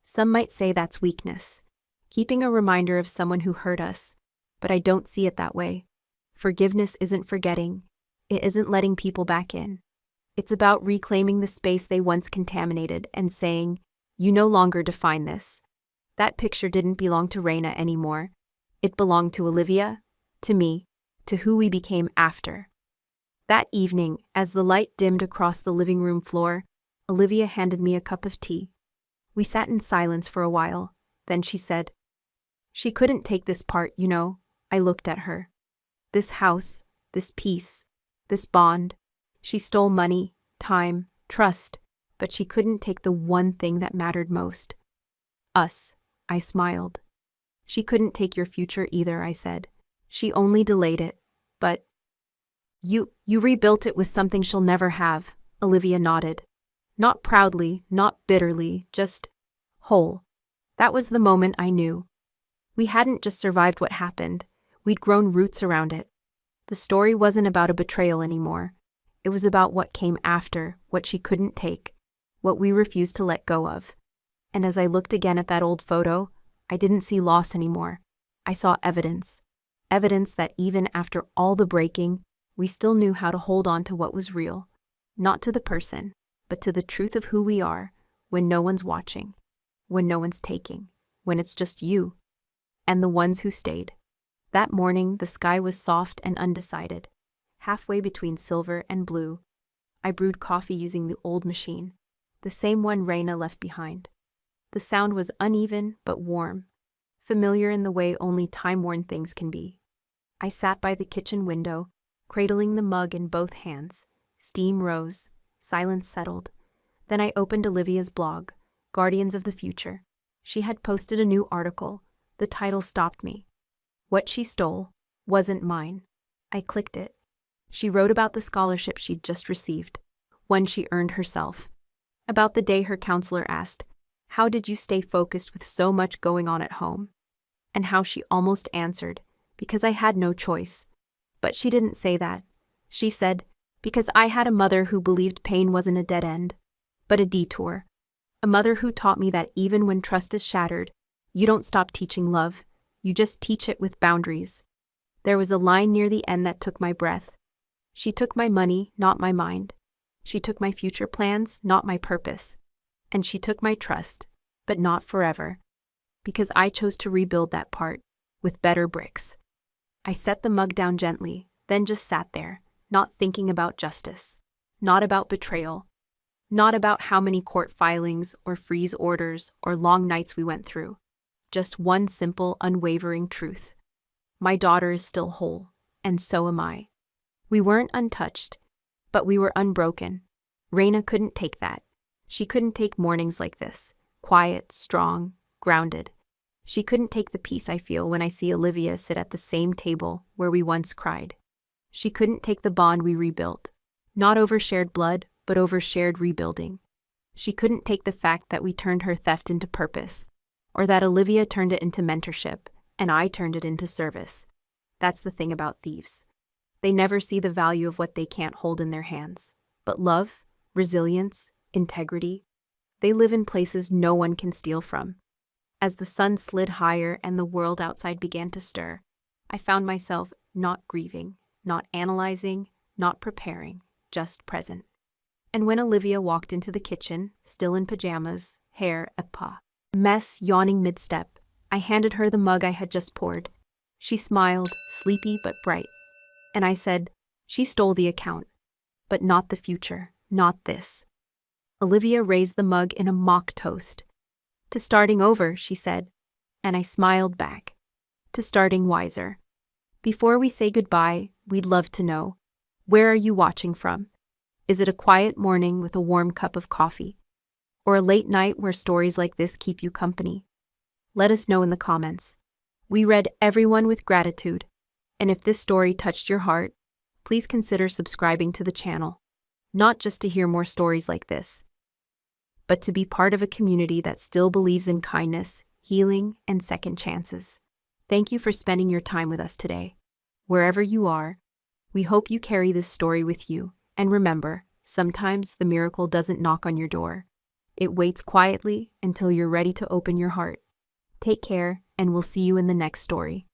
Some might say that's weakness, keeping a reminder of someone who hurt us, but I don't see it that way. Forgiveness isn't forgetting. It isn't letting people back in. It's about reclaiming the space they once contaminated and saying, "You no longer define this." That picture didn't belong to Raina anymore. It belonged to Olivia, to me, to who we became after. That evening, as the light dimmed across the living room floor, Olivia handed me a cup of tea. We sat in silence for a while. Then she said, "She couldn't take this part, you know." I looked at her. This house, this peace, this bond. She stole money, time, trust, but she couldn't take the one thing that mattered most. Us. I smiled. She couldn't take your future either, I said. She only delayed it. But you rebuilt it with something she'll never have, Olivia nodded. Not proudly, not bitterly, just whole. That was the moment I knew. We hadn't just survived what happened. We'd grown roots around it. The story wasn't about a betrayal anymore. It was about what came after, what she couldn't take, what we refused to let go of. And as I looked again at that old photo, I didn't see loss anymore. I saw evidence. Evidence that even after all the breaking, we still knew how to hold on to what was real. Not to the person, but to the truth of who we are when no one's watching, when no one's taking, when it's just you. And the ones who stayed. That morning, the sky was soft and undecided, halfway between silver and blue. I brewed coffee using the old machine, the same one Raina left behind. The sound was uneven but warm, familiar in the way only time-worn things can be. I sat by the kitchen window, cradling the mug in both hands. Steam rose, silence settled. Then I opened Olivia's blog, Guardians of the Future. She had posted a new article. The title stopped me. What she stole wasn't mine. I clicked it. She wrote about the scholarship she'd just received, one she earned herself. About the day her counselor asked, "How did you stay focused with so much going on at home?" And how she almost answered, "Because I had no choice. But she didn't say that. She said, because I had a mother who believed pain wasn't a dead end, but a detour. A mother who taught me that even when trust is shattered, you don't stop teaching love, you just teach it with boundaries. There was a line near the end that took my breath. She took my money, not my mind. She took my future plans, not my purpose. And she took my trust, but not forever. Because I chose to rebuild that part, with better bricks. I set the mug down gently, then just sat there, not thinking about justice, not about betrayal, not about how many court filings or freeze orders or long nights we went through. Just one simple, unwavering truth. My daughter is still whole, and so am I. We weren't untouched, but we were unbroken. Raina couldn't take that. She couldn't take mornings like this, quiet, strong, grounded. She couldn't take the peace I feel when I see Olivia sit at the same table where we once cried. She couldn't take the bond we rebuilt, not over shared blood, but over shared rebuilding. She couldn't take the fact that we turned her theft into purpose, or that Olivia turned it into mentorship, and I turned it into service. That's the thing about thieves. They never see the value of what they can't hold in their hands. But love, resilience, integrity, they live in places no one can steal from. As the sun slid higher and the world outside began to stir, I found myself not grieving, not analyzing, not preparing, just present. And when Olivia walked into the kitchen, still in pajamas, hair a mess yawning mid-step, I handed her the mug I had just poured. She smiled, sleepy but bright. And I said, she stole the account. But not the future, not this. Olivia raised the mug in a mock toast. To starting over, she said, and I smiled back. To starting wiser. Before we say goodbye, we'd love to know, where are you watching from? Is it a quiet morning with a warm cup of coffee? Or a late night where stories like this keep you company? Let us know in the comments. We read everyone with gratitude, and if this story touched your heart, please consider subscribing to the channel, not just to hear more stories like this, but to be part of a community that still believes in kindness, healing, and second chances. Thank you for spending your time with us today. Wherever you are, we hope you carry this story with you, and remember, sometimes the miracle doesn't knock on your door. It waits quietly until you're ready to open your heart. Take care, and we'll see you in the next story.